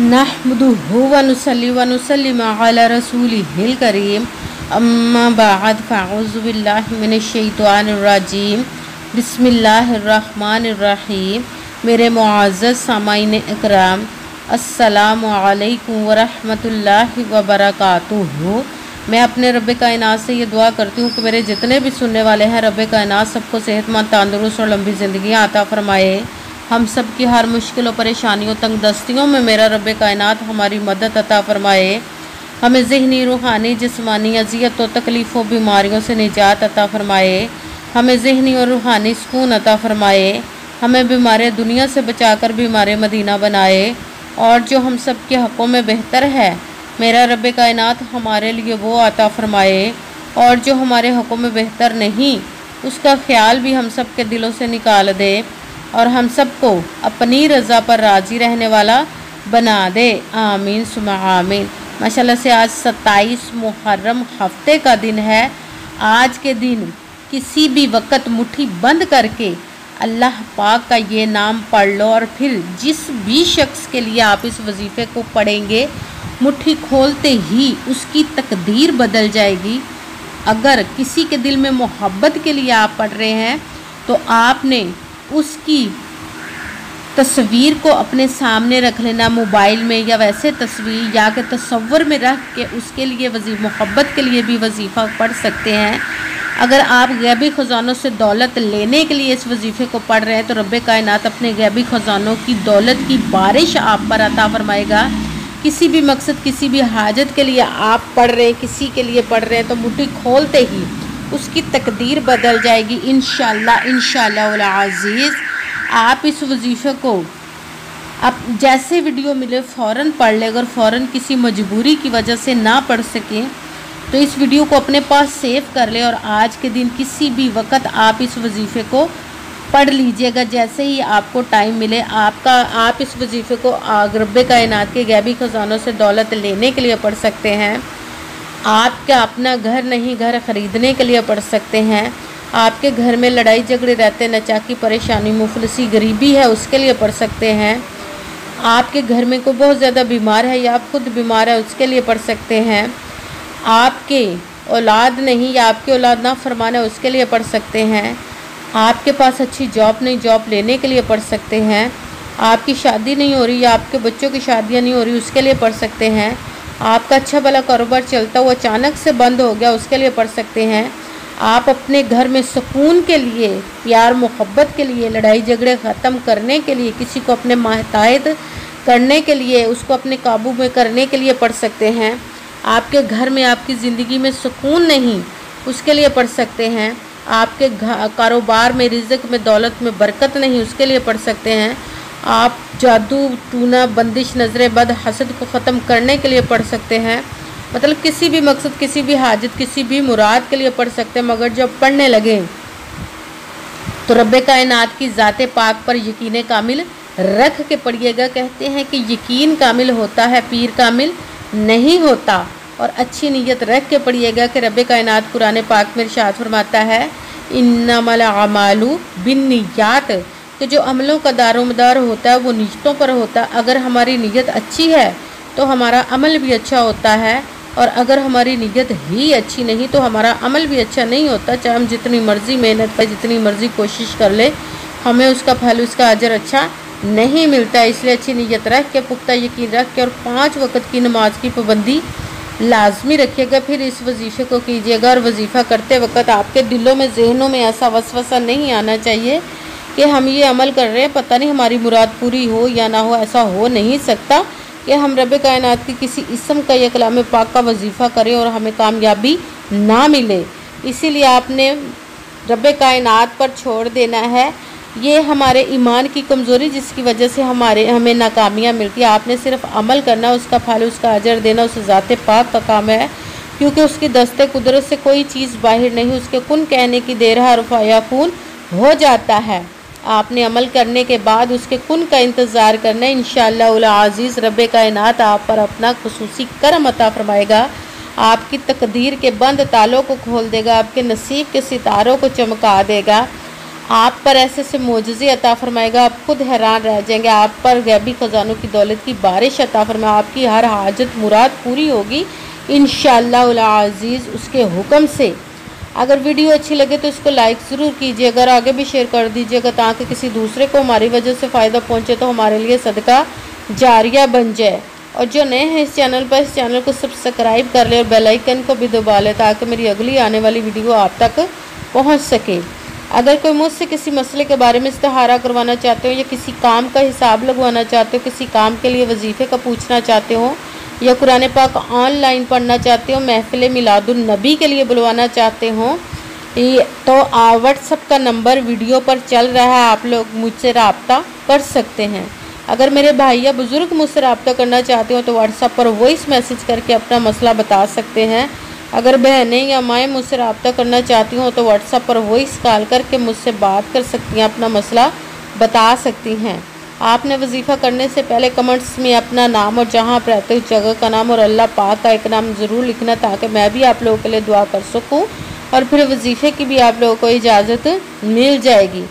नहमदुहु व नुसल्ली व नुसल्लिमु अला रसूलिहिल करीम अम्मा बअद फ़अऊज़ु बिल्लाहि मिनश शैतानिर रजीम बिस्मिल्लाहिर रहमानिर रहीम। मेरे मुअज़्ज़ज़ सामाईन इकराम, अस्सलामु अलैकुम व रहमतुल्लाहि व बरकातुहू। मैं अपने रब्बे कायनात से ये दुआ करती हूँ कि मेरे जितने भी सुनने वाले हैं, रब्बे कायनात सबको सेहतमंद, तंदुरुस्त और लंबी ज़िंदगी अता फ़रमाए। हम सब की हर मुश्किलों, परेशानियों, तंगदस्तियों में मेरा रब्बे कायनात हमारी मदद अता फ़रमाए। हमें ज़हनी, रूहानी, जिस्मानी अज़ियत और तकलीफ़ों, बीमारियों से निजात अता फ़रमाए। हमें ज़हनी और रूहानी सुकून अता फ़रमाए। हमें बीमार दुनिया से बचाकर बीमार मदीना बनाए। और जो हम सब के हक़ों में बेहतर है, मेरा रब्बे कायनात हमारे लिए वो अता फ़रमाए। और जो हमारे हक़ों में बेहतर नहीं, उसका ख़्याल भी हम सब के दिलों से निकाल दे और हम सबको अपनी रज़ा पर राज़ी रहने वाला बना दे। आमीन सुमा आमीन। माशाल्लाह से आज 27 मुहर्रम हफ्ते का दिन है। आज के दिन किसी भी वक़्त मुट्ठी बंद करके अल्लाह पाक का ये नाम पढ़ लो और फिर जिस भी शख्स के लिए आप इस वजीफ़े को पढ़ेंगे, मुट्ठी खोलते ही उसकी तकदीर बदल जाएगी। अगर किसी के दिल में मोहब्बत के लिए आप पढ़ रहे हैं तो आपने उसकी तस्वीर को अपने सामने रख लेना, मोबाइल में या वैसे तस्वीर या के तस्वर में रख के उसके लिए मोहब्बत के लिए भी वजीफ़ा पढ़ सकते हैं। अगर आप गैबी ख़ज़ानों से दौलत लेने के लिए इस वजीफ़े को पढ़ रहे हैं तो रब्बे कायनात अपने गैबी ख़ज़ानों की दौलत की बारिश आप पर अता फ़रमाएगा। किसी भी मकसद, किसी भी हाजत के लिए आप पढ़ रहे हैं, किसी के लिए पढ़ रहे हैं तो मुट्ठी खोलते ही उसकी तकदीर बदल जाएगी इंशाअल्लाह। इंशाअल्लाह उल अज़ीज़ आप इस वजीफ़े को आप जैसे वीडियो मिले फ़ौरन पढ़ ले। अगर फ़ौरन किसी मजबूरी की वजह से ना पढ़ सकें तो इस वीडियो को अपने पास सेव कर ले और आज के दिन किसी भी वक़्त आप इस वजीफ़े को पढ़ लीजिएगा। जैसे ही आपको टाइम मिले आप इस वजीफ़े को रब्बे कायनात के गैबी ख़ज़ानों से दौलत लेने के लिए पढ़ सकते हैं। आपका अपना घर नहीं, घर ख़रीदने के लिए पढ़ सकते हैं। आपके घर में लड़ाई झगड़े रहते, नचाकी, परेशानी, मुफलिसी, गरीबी है, उसके लिए पढ़ सकते हैं। आपके घर में कोई बहुत ज़्यादा बीमार है या आप खुद बीमार है, उसके लिए पढ़ सकते हैं। आपके औलाद नहीं या आपकी औलाद ना फरमान है, उसके लिए पढ़ सकते हैं। आपके पास अच्छी जॉब नहीं, जॉब लेने के लिए पढ़ सकते हैं। आपकी शादी नहीं हो रही या आपके बच्चों की शादियाँ नहीं हो रही, उसके लिए पढ़ सकते हैं। आपका अच्छा भला कारोबार चलता हुआ अचानक से बंद हो गया, उसके लिए पढ़ सकते हैं। आप अपने घर में सुकून के लिए, प्यार मोहब्बत के लिए, लड़ाई झगड़े ख़त्म करने के लिए, किसी को अपने माहतायत करने के लिए, उसको अपने काबू में करने के लिए पढ़ सकते हैं। आपके घर में आपकी ज़िंदगी में सुकून नहीं, उसके लिए पढ़ सकते हैं। आपके कारोबार में, रिज़्क़ में, दौलत में बरकत नहीं, उसके लिए पढ़ सकते हैं। आप जादू, टूना, बंदिश, नज़र बद, हसद को ख़त्म करने के लिए पढ़ सकते हैं। मतलब किसी भी मकसद, किसी भी हाजत, किसी भी मुराद के लिए पढ़ सकते हैं। मगर जब पढ़ने लगे तो रब्बे कायनात की ज़ाते पाक पर यकीन कामिल रख के पढ़िएगा। कहते हैं कि यकीन कामिल होता है, पीर कामिल नहीं होता। और अच्छी नीयत रख के पढ़िएगा कि रब्बे कायनात कुरान पाक में इरशाद फरमाता है, इन्नमल अमालु बिन्नियात, कि जो अमलों का दारोमदार होता है वो नीयतों पर होता है। अगर हमारी नीयत अच्छी है तो हमारा अमल भी अच्छा होता है, और अगर हमारी नीयत ही अच्छी नहीं तो हमारा अमल भी अच्छा नहीं होता। चाहे हम जितनी मर्ज़ी मेहनत करें, जितनी मर्ज़ी कोशिश कर ले, हमें उसका फल, उसका अजर अच्छा नहीं मिलता। इसलिए अच्छी नीयत रख के, पुख्ता यकीन रख के और 5 वक़्त की नमाज की पाबंदी लाजमी रखिएगा। फिर इस वजीफ़े को कीजिएगा और वजीफ़ा करते वक्त आपके दिलों में, जहनों में ऐसा वसवसा नहीं आना चाहिए कि हम ये अमल कर रहे हैं, पता नहीं हमारी मुराद पूरी हो या ना हो। ऐसा हो नहीं सकता कि हम रब्बे कायनात की किसी इस्म का या कलाम पाक का वजीफ़ा करें और हमें कामयाबी ना मिले। इसीलिए आपने रब्बे कायनात पर छोड़ देना है। ये हमारे ईमान की कमज़ोरी जिसकी वजह से हमें नाकामियाँ मिलती है। आपने सिर्फ अमल करना, उसका फल, उसका अजर देना उस ज़ाते पाक का काम है, क्योंकि उसकी दस्ते कुदरत से कोई चीज़ बाहर नहीं। उसके कुन कहने की देर हरफ याकून हो जाता है। आपने अमल करने के बाद उसके कुन का इंतज़ार करना है। इंशाअल्लाह उल अज़ीज़ रब्बे कायनात आप पर अपना खुसूसी करम अता फ़रमाएगा। आपकी तकदीर के बंद तालों को खोल देगा, आपके नसीब के सितारों को चमका देगा। आप पर ऐसे से मोजज़े अता फरमाएगा, आप खुद हैरान रह जाएंगे। आप पर गैबी ख़जानों की दौलत की बारिश अता फरमाएगा, आपकी हर हाजत मुराद पूरी होगी इंशाअल्लाह अज़ीज़ उसके हुक्म से। अगर वीडियो अच्छी लगे तो इसको लाइक ज़रूर कीजिए, अगर आगे भी शेयर कर दीजिएगा ताकि किसी दूसरे को हमारी वजह से फ़ायदा पहुँचे तो हमारे लिए सदका जारिया बन जाए। और जो नए हैं इस चैनल पर, इस चैनल को सब्सक्राइब कर ले और बेल आइकन को भी दबा ले ताकि मेरी अगली आने वाली वीडियो आप तक पहुँच सके। अगर कोई मुझसे किसी मसले के बारे में इस्तिहारा करवाना चाहते हो या किसी काम का हिसाब लगवाना चाहते हो, किसी काम के लिए वजीफ़े का पूछना चाहते हो या कुरान पाक ऑनलाइन पढ़ना चाहते हो, महफिल मिलादुन नबी के लिए बुलवाना चाहते हो, तो व्हाट्सएप का नंबर वीडियो पर चल रहा है, आप लोग मुझसे रब्ता कर सकते हैं। अगर मेरे भाई या बुज़ुर्ग मुझसे रब्ता करना चाहते हो तो व्हाट्सएप पर वॉइस मैसेज करके अपना मसला बता सकते हैं। अगर बहनें या माएँ मुझसे रब्ता करना चाहती हो तो व्हाट्सएप पर वॉइस कॉल करके मुझसे बात कर सकती हैं, अपना मसला बता सकती हैं। आपने वजीफ़ा करने से पहले कमेंट्स में अपना नाम और जहाँ आप रहते हो जगह का नाम और अल्लाह पाक का एक नाम ज़रूर लिखना ताकि मैं भी आप लोगों के लिए दुआ कर सकूँ और फिर वजीफ़े की भी आप लोगों को इजाज़त मिल जाएगी।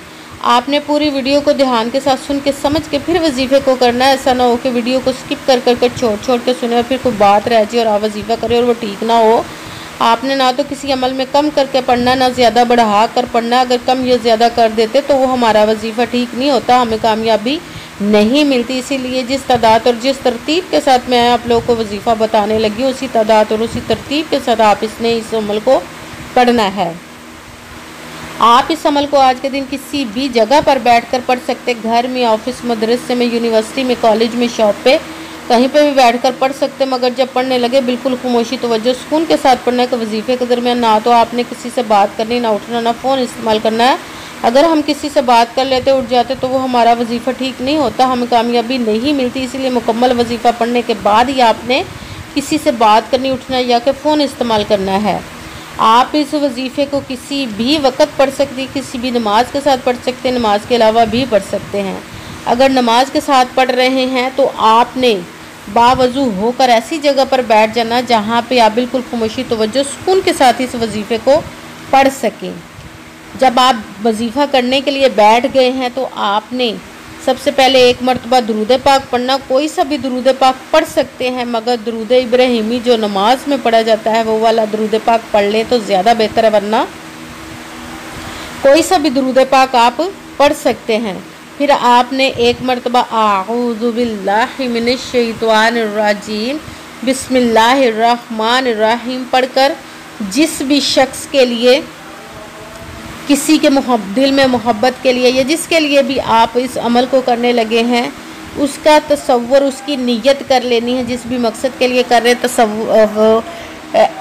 आपने पूरी वीडियो को ध्यान के साथ सुन के समझ के फिर वजीफ़े को करना है। ऐसा ना हो कि वीडियो को स्किप कर छोड़ के सुने और फिर कोई बात रह जाए और आप वजीफ़ा करें और वो ठीक ना हो। आपने ना तो किसी अमल में कम करके पढ़ना, ना ज़्यादा बढ़ा कर पढ़ना। अगर कम या ज़्यादा कर देते तो वो हमारा वजीफ़ा ठीक नहीं होता, हमें कामयाबी नहीं मिलती। इसीलिए जिस तादाद और जिस तरतीब के साथ मैं आप लोगों को वजीफ़ा बताने लगी हूँ उसी तादाद और उसी तरतीब के साथ आप इस अमल को पढ़ना है। आप इस अमल को आज के दिन किसी भी जगह पर बैठकर पढ़ सकते, घर में, ऑफिस, मदरसे में, यूनिवर्सिटी में, कॉलेज में, शॉप पे, कहीं पे भी बैठकर पढ़ सकते। मगर जब पढ़ने लगे बिल्कुल खामोशी तवज्जो सुकून के साथ पढ़ना है कि वजीफ़े के दरमियान ना तो आपने किसी से बात करनी, ना उठना, ना फ़ोन इस्तेमाल करना है। अगर हम किसी से बात कर लेते, उठ जाते तो वो हमारा वजीफ़ा ठीक नहीं होता, हमें कामयाबी नहीं मिलती। इसीलिए मुकम्मल वजीफ़ा पढ़ने के बाद ही आपने किसी से बात करनी, उठना या कि फ़ोन इस्तेमाल करना है। आप इस वजीफ़े को किसी भी वक्त पढ़ सकते, किसी भी नमाज के साथ पढ़ सकते, नमाज के अलावा भी पढ़ सकते हैं। अगर नमाज के साथ पढ़ रहे हैं तो आपने बावजू होकर ऐसी जगह पर बैठ जाना जहाँ पे आप बिल्कुल खामोशी तवज्जो सुकून के साथ इस वजीफ़े को पढ़ सकें। जब आप वजीफ़ा करने के लिए बैठ गए हैं तो आपने सबसे पहले एक मरतबा दुरूद पाक पढ़ना। कोई सा भी दुरूद पाक पढ़ सकते हैं, मगर दुरूद इब्राहिमी जो नमाज में पढ़ा जाता है वो वाला दुरूद पाक पढ़ लें तो ज़्यादा बेहतर है, वरना कोई सा भी दुरूद पाक आप पढ़ सकते हैं। फिर आपने एक मरतबा आऊज़ु बिल्लाहि मिनश शैतानिर रजीम बिस्मिल्लाहिर रहमानिर रहीम पढ़कर जिस भी शख्स के लिए, किसी के दिल में मोहब्बत के लिए या जिसके लिए भी आप इस अमल को करने लगे हैं उसका तसव्वुर, उसकी नीयत कर लेनी है। जिस भी मकसद के लिए कर रहे हैं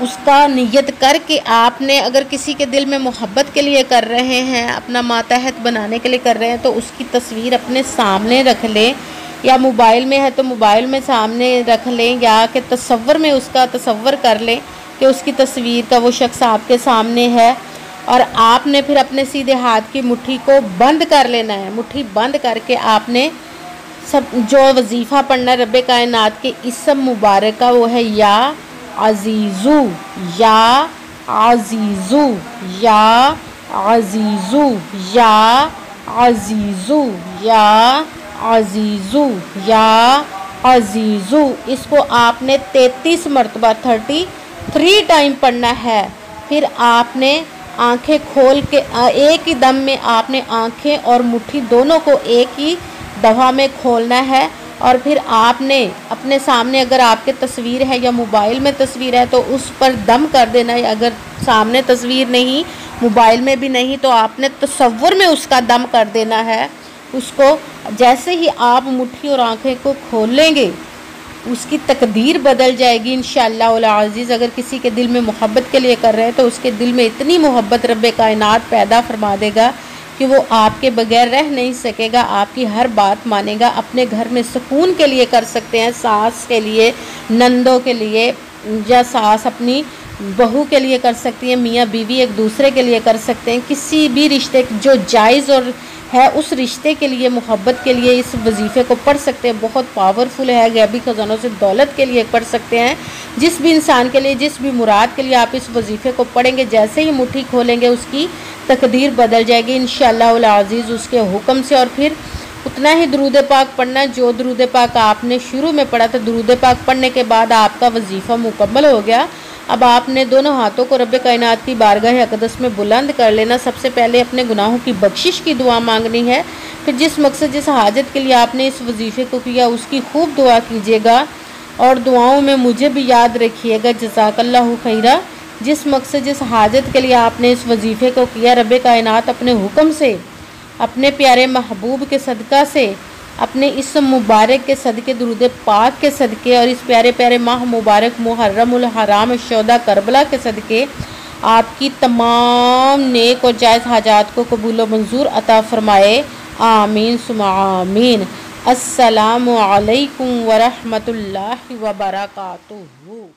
उसका नीयत करके आपने, अगर किसी के दिल में मोहब्बत के लिए कर रहे हैं, अपना मातहत बनाने के लिए कर रहे हैं तो उसकी तस्वीर अपने सामने रख लें, या मोबाइल में है तो मोबाइल में सामने रख लें, या कि तसव्वुर में उसका तसव्वुर कर लें कि उसकी तस्वीर का वो शख्स आपके सामने है। और आपने फिर अपने सीधे हाथ की मुट्ठी को बंद कर लेना है। मुट्ठी बंद करके आपने सब जो वजीफ़ा पढ़ना है रब्बे कायनात के इसम मुबारक का, वो है या अज़ीज़ू, या अज़ीज़ू, या अज़ीज़ू, या अज़ीज़ू, या अज़ीज़ू, या अज़ीज़ू। इसको आपने 33 मरतबा 33 टाइम पढ़ना है। फिर आपने आंखें खोल के एक ही दम में आपने आंखें और मुट्ठी दोनों को एक ही दफ़ा में खोलना है। और फिर आपने अपने सामने, अगर आपके तस्वीर है या मोबाइल में तस्वीर है तो उस पर दम कर देना है। अगर सामने तस्वीर नहीं, मोबाइल में भी नहीं, तो आपने तसव्वुर में उसका दम कर देना है। उसको जैसे ही आप मुट्ठी और आंखें को खोलेंगे उसकी तकदीर बदल जाएगी इंशाअल्लाह अज़ीज़। अगर किसी के दिल में मोहब्बत के लिए कर रहे हैं तो उसके दिल में इतनी मोहब्बत रब्बे कायनात पैदा फरमा देगा कि वो आपके बगैर रह नहीं सकेगा, आपकी हर बात मानेगा। अपने घर में सुकून के लिए कर सकते हैं, सास के लिए, नंदों के लिए, या सास अपनी बहू के लिए कर सकती है, मियाँ बीवी एक दूसरे के लिए कर सकते हैं। किसी भी रिश्ते जो जायज़ और है उस रिश्ते के लिए, मोहब्बत के लिए इस वजीफ़े को पढ़ सकते हैं। बहुत पावरफुल है, गैबी ख़जानों से दौलत के लिए पढ़ सकते हैं। जिस भी इंसान के लिए, जिस भी मुराद के लिए आप इस वजीफ़े को पढ़ेंगे, जैसे ही मुट्ठी खोलेंगे उसकी तकदीर बदल जाएगी इंशाअल्लाह उल अज़ीज़ उसके हुक्म से। और फिर उतना ही दुरूद पाक पढ़ना जो दुरूद पाक आपने शुरू में पढ़ा था। दुरूद पाक पढ़ने के बाद आपका वजीफ़ा मुकम्मल हो गया। अब आपने दोनों हाथों को रब कायनात की बारगाह अक़दस में बुलंद कर लेना। सबसे पहले अपने गुनाहों की बख्शिश की दुआ मांगनी है। फिर जिस मकसद, जिस हाजत के लिए आपने इस वजीफ़े को किया उसकी खूब दुआ कीजिएगा और दुआओं में मुझे भी याद रखिएगा। जज़ाकल्लाहु खैरा। जिस मकसद, जिस हाजत के लिए आपने इस वजीफ़े को किया, रब कायनात अपने हुक्म से, अपने प्यारे महबूब के सदका से, अपने इस मुबारक के सदके, दुरूद पाक के सदके और इस प्यारे प्यारे माह मुबारक मुहर्रमुल हराम शोदा करबला के सदके आपकी तमाम नेक और जायज़ हाजात को कबूल व मंजूर अता फ़रमाए। आमीन सुम्मा आमीन। अस्सलामु अलैकुम व रहमतुल्लाहि व बरकातुहू।